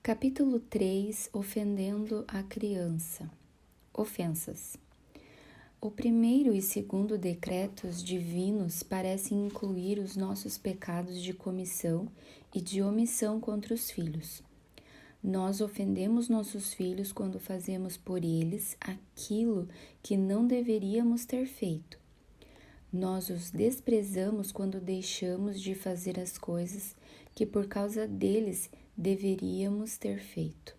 Capítulo 3. Ofendendo a criança. Ofensas. O primeiro e segundo decretos divinos parecem incluir os nossos pecados de comissão e de omissão contra os filhos. Nós ofendemos nossos filhos quando fazemos por eles aquilo que não deveríamos ter feito. Nós os desprezamos quando deixamos de fazer as coisas que por causa deles deveríamos ter feito.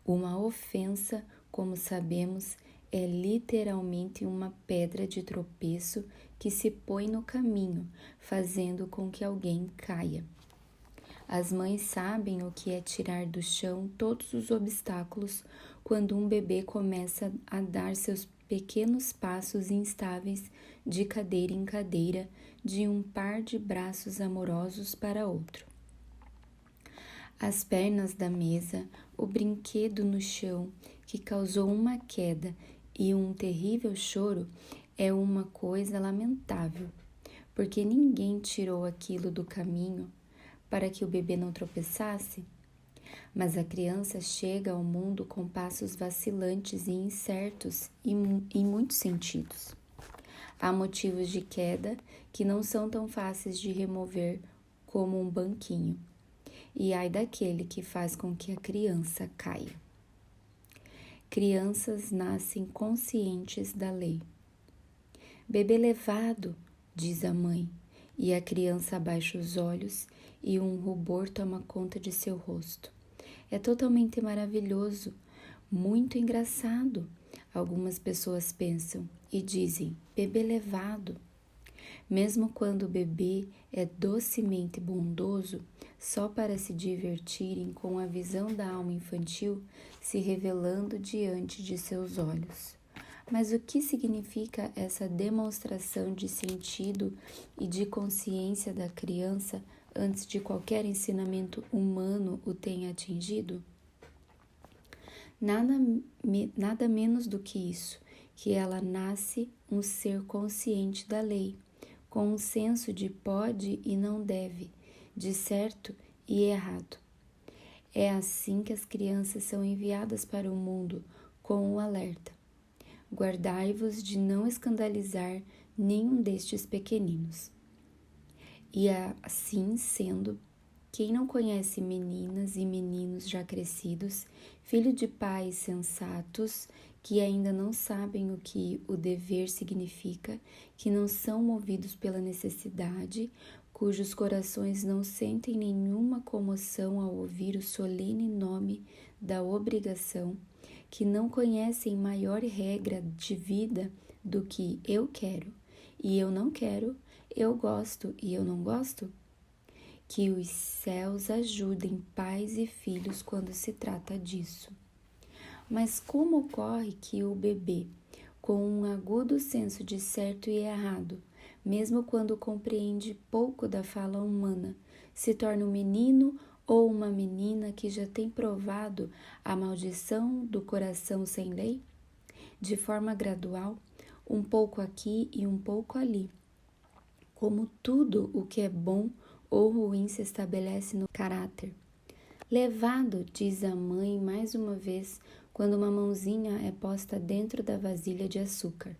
Uma ofensa, como sabemos, é literalmente uma pedra de tropeço que se põe no caminho, fazendo com que alguém caia. As mães sabem o que é tirar do chão todos os obstáculos quando um bebê começa a dar seus pequenos passos instáveis de cadeira em cadeira, de um par de braços amorosos para outro. As pernas da mesa, o brinquedo no chão que causou uma queda e um terrível choro é uma coisa lamentável, porque ninguém tirou aquilo do caminho para que o bebê não tropeçasse. Mas a criança chega ao mundo com passos vacilantes e incertos em muitos sentidos. Há motivos de queda que não são tão fáceis de remover como um banquinho. E ai daquele que faz com que a criança caia. Crianças nascem conscientes da lei. Bebê levado, diz a mãe, e a criança abaixa os olhos e um rubor toma conta de seu rosto. É totalmente maravilhoso, muito engraçado, algumas pessoas pensam e dizem, bebê levado. Mesmo quando o bebê é docemente bondoso, só para se divertirem com a visão da alma infantil se revelando diante de seus olhos. Mas o que significa essa demonstração de sentido e de consciência da criança antes de qualquer ensinamento humano o tenha atingido? Nada menos do que isso, que ela nasce um ser consciente da lei, com um senso de pode e não deve, de certo e errado. É assim que as crianças são enviadas para o mundo, com o alerta: guardai-vos de não escandalizar nenhum destes pequeninos. E assim sendo, quem não conhece meninas e meninos já crescidos, filho de pais sensatos, que ainda não sabem o que o dever significa, que não são movidos pela necessidade, cujos corações não sentem nenhuma comoção ao ouvir o solene nome da obrigação, que não conhecem maior regra de vida do que eu quero e eu não quero, eu gosto e eu não gosto? Que os céus ajudem pais e filhos quando se trata disso. Mas como ocorre que o bebê, com um agudo senso de certo e errado, mesmo quando compreende pouco da fala humana, se torna um menino ou uma menina que já tem provado a maldição do coração sem lei? De forma gradual, um pouco aqui e um pouco ali. Como tudo o que é bom ou ruim se estabelece no caráter. Levado, diz a mãe mais uma vez, quando uma mãozinha é posta dentro da vasilha de açúcar,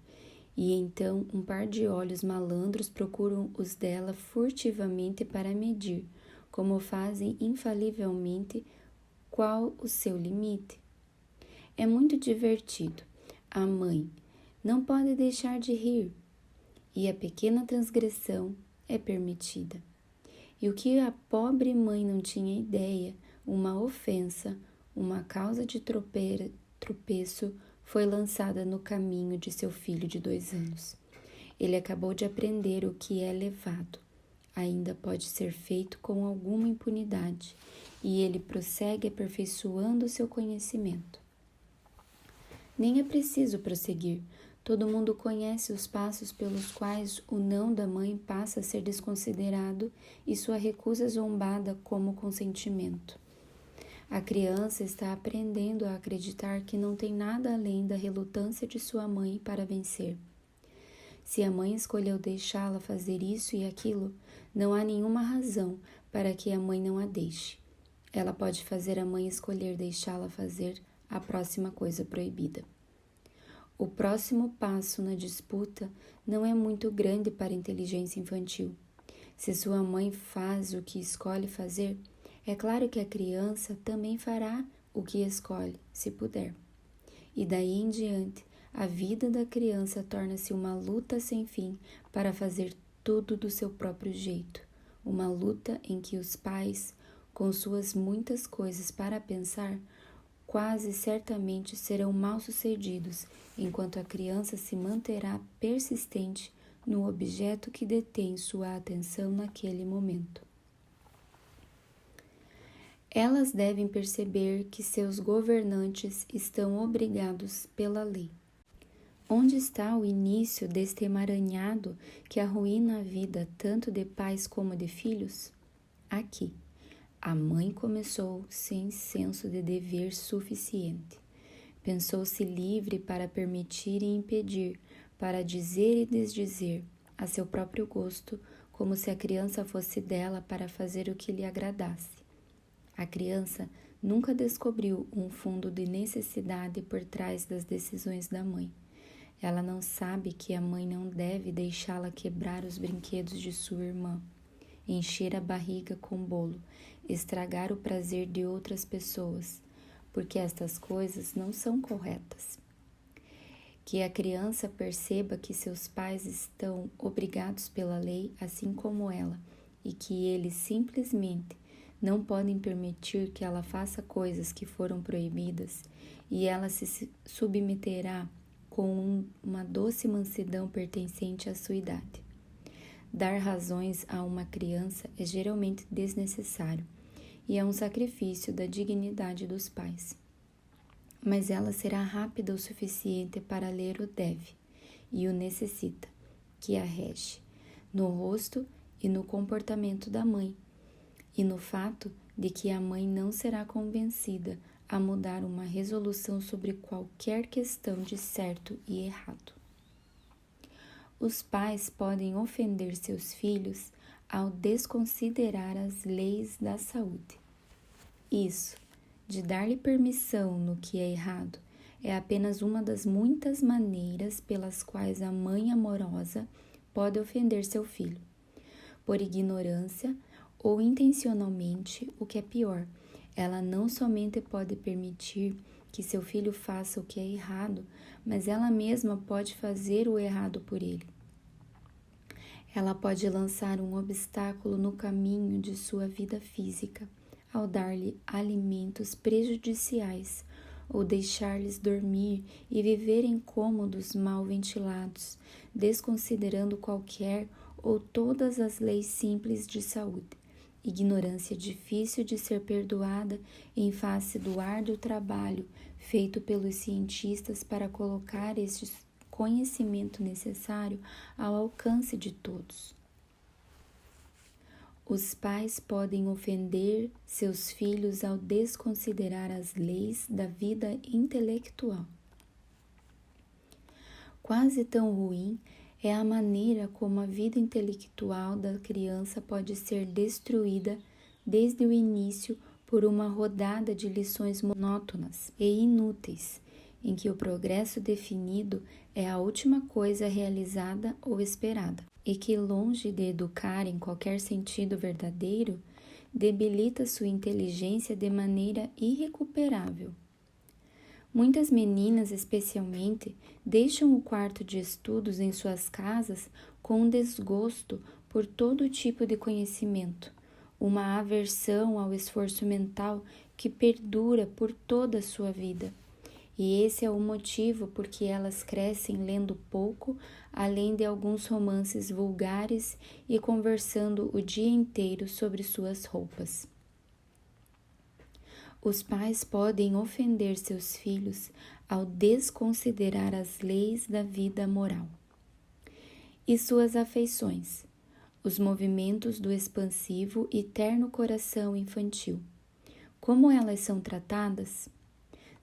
e então um par de olhos malandros procuram os dela furtivamente para medir, como fazem infalivelmente, qual o seu limite. É muito divertido. A mãe não pode deixar de rir, e a pequena transgressão é permitida. E o que a pobre mãe não tinha ideia, uma ofensa, uma causa de tropeço, foi lançada no caminho de seu filho de 2 anos. Ele acabou de aprender o que é levado. Ainda pode ser feito com alguma impunidade, e ele prossegue aperfeiçoando seu conhecimento. Nem é preciso prosseguir. Todo mundo conhece os passos pelos quais o não da mãe passa a ser desconsiderado e sua recusa zombada como consentimento. A criança está aprendendo a acreditar que não tem nada além da relutância de sua mãe para vencer. Se a mãe escolheu deixá-la fazer isso e aquilo, não há nenhuma razão para que a mãe não a deixe. ela pode fazer a mãe escolher deixá-la fazer a próxima coisa proibida. O próximo passo na disputa não é muito grande para a inteligência infantil. Se sua mãe faz o que escolhe fazer, é claro que a criança também fará o que escolhe, se puder. E daí em diante, a vida da criança torna-se uma luta sem fim para fazer tudo do seu próprio jeito. Uma luta em que os pais, com suas muitas coisas para pensar, quase certamente serão mal-sucedidos, enquanto a criança se manterá persistente no objeto que detém sua atenção naquele momento. Elas devem perceber que seus governantes estão obrigados pela lei. Onde está o início deste emaranhado que arruína a vida tanto de pais como de filhos? Aqui. A mãe começou sem senso de dever suficiente. Pensou-se livre para permitir e impedir, para dizer e desdizer, a seu próprio gosto, como se a criança fosse dela para fazer o que lhe agradasse. A criança nunca descobriu um fundo de necessidade por trás das decisões da mãe. Ela não sabe que a mãe não deve deixá-la quebrar os brinquedos de sua irmã, encher a barriga com bolo, estragar o prazer de outras pessoas, porque estas coisas não são corretas. Que a criança perceba que seus pais estão obrigados pela lei, assim como ela, e que eles simplesmente não podem permitir que ela faça coisas que foram proibidas, e ela se submeterá com uma doce mansidão pertencente à sua idade. Dar razões a uma criança é geralmente desnecessário e é um sacrifício da dignidade dos pais. Mas ela será rápida o suficiente para ler o deve e o necessita, que a rege, no rosto e no comportamento da mãe, e no fato de que a mãe não será convencida a mudar uma resolução sobre qualquer questão de certo e errado. Os pais podem ofender seus filhos ao desconsiderar as leis da saúde. Isso, de dar-lhe permissão no que é errado, é apenas uma das muitas maneiras pelas quais a mãe amorosa pode ofender seu filho. Por ignorância ou intencionalmente, o que é pior, ela não somente pode permitir que seu filho faça o que é errado, mas ela mesma pode fazer o errado por ele. Ela pode lançar um obstáculo no caminho de sua vida física, ao dar-lhe alimentos prejudiciais, ou deixar-lhes dormir e viver em cômodos mal ventilados, desconsiderando qualquer ou todas as leis simples de saúde. Ignorância difícil de ser perdoada em face do árduo trabalho feito pelos cientistas para colocar este conhecimento necessário ao alcance de todos. Os pais podem ofender seus filhos ao desconsiderar as leis da vida intelectual. Quase tão ruim é a maneira como a vida intelectual da criança pode ser destruída desde o início por uma rodada de lições monótonas e inúteis, em que o progresso definido é a última coisa realizada ou esperada, e que, longe de educar em qualquer sentido verdadeiro, debilita sua inteligência de maneira irrecuperável. Muitas meninas, especialmente, deixam o quarto de estudos em suas casas com um desgosto por todo tipo de conhecimento, uma aversão ao esforço mental que perdura por toda a sua vida. E esse é o motivo por que elas crescem lendo pouco, além de alguns romances vulgares e conversando o dia inteiro sobre suas roupas. Os pais podem ofender seus filhos ao desconsiderar as leis da vida moral. E suas afeições, os movimentos do expansivo e terno coração infantil. Como elas são tratadas?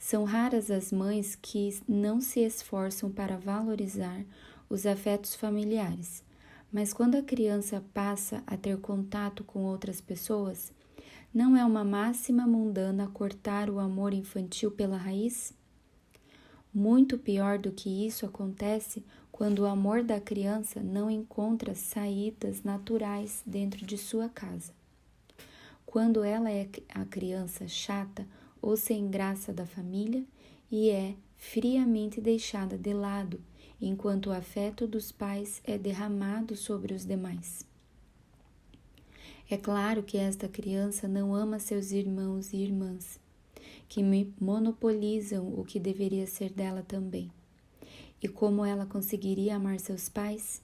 São raras as mães que não se esforçam para valorizar os afetos familiares, mas quando a criança passa a ter contato com outras pessoas, Não é uma máxima mundana cortar o amor infantil pela raiz? Muito pior do que isso acontece quando o amor da criança não encontra saídas naturais dentro de sua casa. Quando ela é a criança chata ou sem graça da família e é friamente deixada de lado, enquanto o afeto dos pais é derramado sobre os demais. É claro que esta criança não ama seus irmãos e irmãs, que monopolizam o que deveria ser dela também. E como ela conseguiria amar seus pais?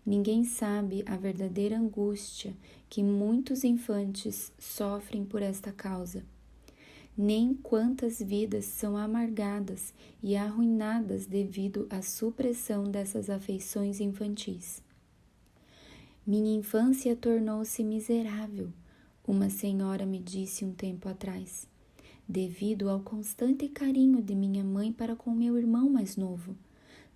Ninguém sabe a verdadeira angústia que muitos infantes sofrem por esta causa, nem quantas vidas são amargadas e arruinadas devido à supressão dessas afeições infantis. Minha infância tornou-se miserável, uma senhora me disse um tempo atrás, devido ao constante carinho de minha mãe para com meu irmão mais novo.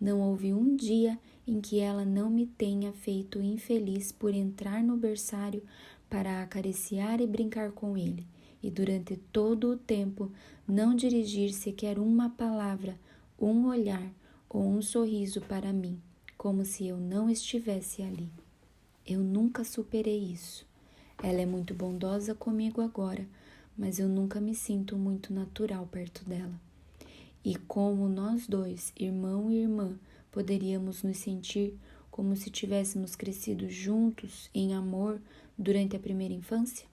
Não houve um dia em que ela não me tenha feito infeliz por entrar no berçário para acariciar e brincar com ele, e durante todo o tempo não dirigir sequer uma palavra, um olhar ou um sorriso para mim, como se eu não estivesse ali. Eu nunca superei isso. Ela é muito bondosa comigo agora, mas eu nunca me sinto muito natural perto dela. E como nós dois, irmão e irmã, poderíamos nos sentir como se tivéssemos crescido juntos em amor durante a primeira infância?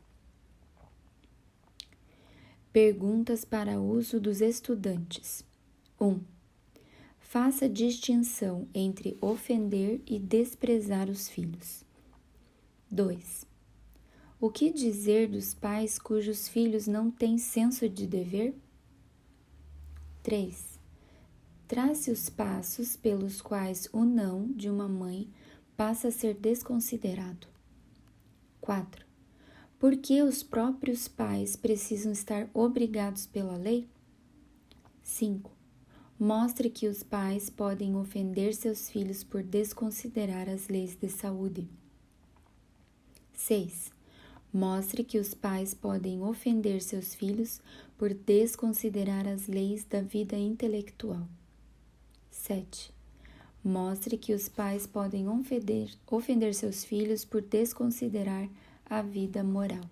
Perguntas para uso dos estudantes. 1. Faça distinção entre ofender e desprezar os filhos. 2. O que dizer dos pais cujos filhos não têm senso de dever? 3. Trace os passos pelos quais o não de uma mãe passa a ser desconsiderado. 4. Por que os próprios pais precisam estar obrigados pela lei? 5. Mostre que os pais podem ofender seus filhos por desconsiderar as leis de saúde. 6. Mostre que os pais podem ofender seus filhos por desconsiderar as leis da vida intelectual. 7. Mostre que os pais podem ofender seus filhos por desconsiderar a vida moral.